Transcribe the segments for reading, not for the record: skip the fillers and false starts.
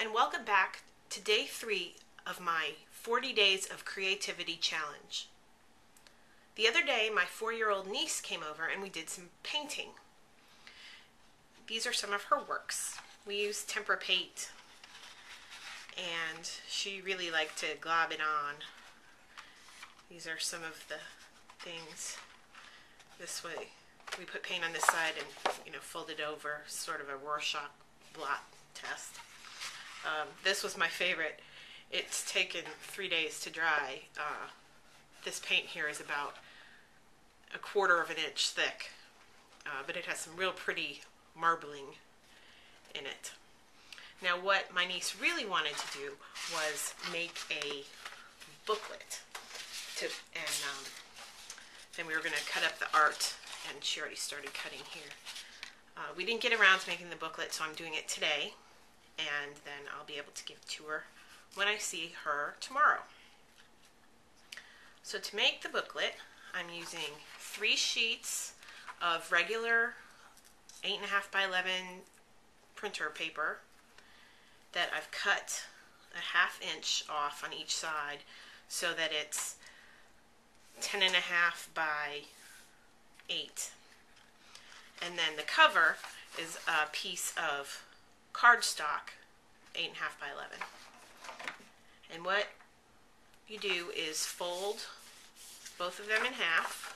and welcome back to day 3 of my 40 Days of Creativity Challenge. The other day my 4-year-old niece came over and we did some painting. These are some of her works. We used tempera paint and she really liked to glob it on. These are some of the things. This way we put paint on this side and fold it over, sort of a Rorschach blot test. This was my favorite. It's taken 3 days to dry. This paint here is about 1/4 of an inch thick, but it has some real pretty marbling in it. Now what my niece really wanted to do was make a booklet, and then we were going to cut up the art, and she already started cutting here. We didn't get around to making the booklet, so I'm doing it today, and then I'll be able to give it to her when I see her tomorrow. So to make the booklet, I'm using 3 sheets of regular 8.5 by 11 printer paper that I've cut a 1/2 inch off on each side so that it's 10.5 by 8. And then the cover is a piece of cardstock, 8.5 by 11. And what you do is fold both of them in half.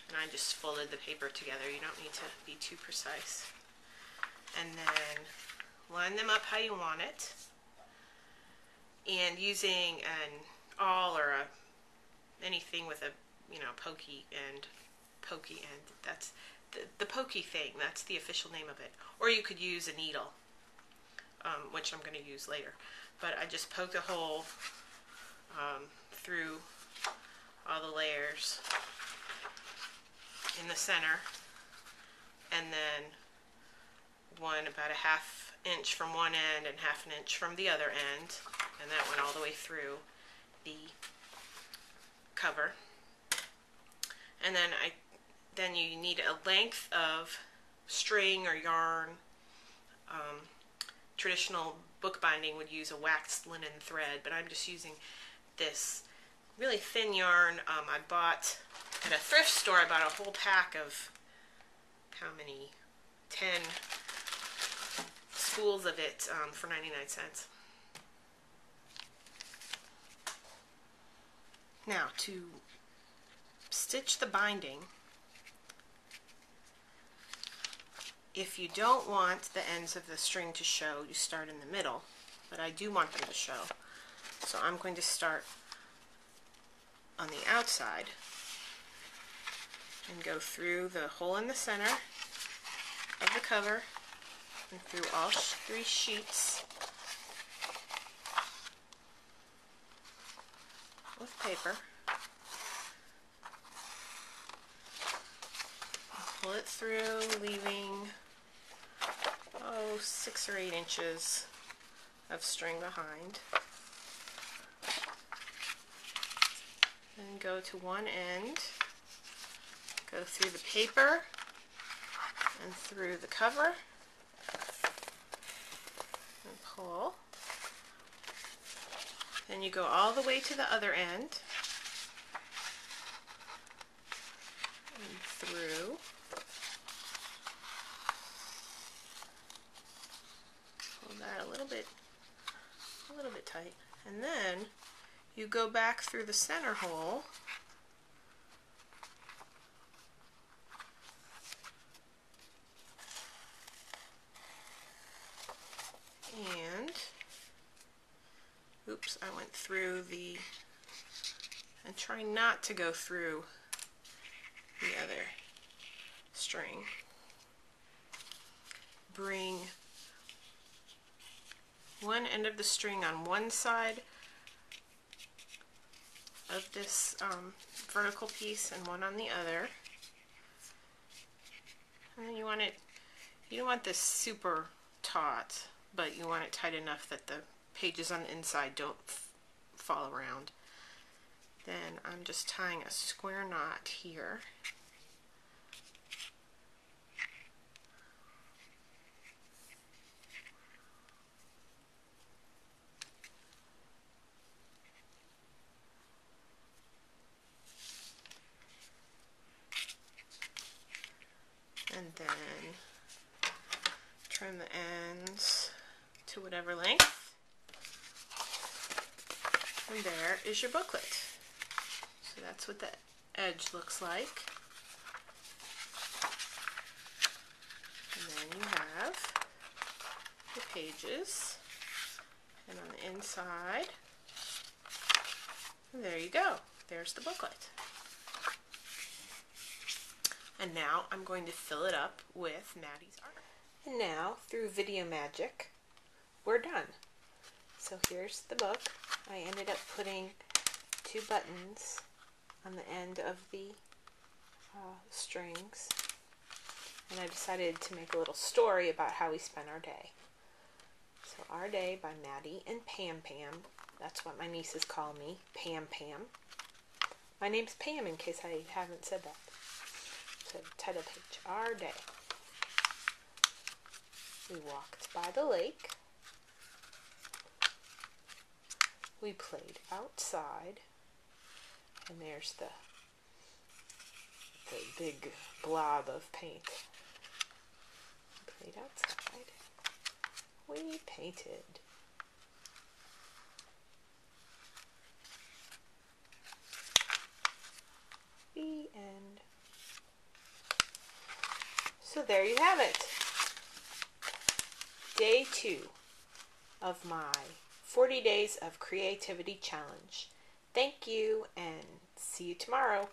And I just folded the paper together. You don't need to be too precise. And then line them up how you want it. And using an awl or anything with a pokey end, that's the pokey thing, that's the official name of it. Or you could use a needle, which I'm going to use later. But I just poked a hole through all the layers in the center, and then one about a 1/2 inch from one end and 1/2 inch from the other end, and that went all the way through the cover. And then you need a length of string or yarn. Traditional bookbinding would use a waxed linen thread, but I'm just using this really thin yarn. I bought at a thrift store. I bought a whole pack of, how many? 10 spools of it for 99 cents. Now, to stitch the binding, if you don't want the ends of the string to show, you start in the middle, but I do want them to show. So I'm going to start on the outside and go through the hole in the center of the cover and through all 3 sheets with paper. Pull it through, leaving 6 or 8 inches of string behind. Then go to one end, go through the paper and through the cover, and pull. Then you go all the way to the other end and through. Pull that a little bit tight, and then you go back through the center hole and I went through and try not to go through the other string. Bring one end of the string on one side of this vertical piece and one on the other. And then you don't want this super taut, but you want it tight enough that the pages on the inside don't fall around. Then I'm just tying a square knot here then trim the ends to whatever length. And there is your booklet. So that's what the edge looks like. And then you have the pages. And on the inside, and there you go. There's the booklet. And now I'm going to fill it up with Maddie's art. And now, through video magic, we're done. So here's the book. I ended up putting 2 buttons on the end of the strings. And I decided to make a little story about how we spent our day. So Our Day by Maddie and Pam Pam. That's what my nieces call me, Pam Pam. My name's Pam, in case I haven't said that. So title page, Our Day. We walked by the lake. We played outside. And there's the big blob of paint. We played outside. We painted. The end. So there you have it. Day 2 of my 40 Days of Creativity Challenge. Thank you and see you tomorrow.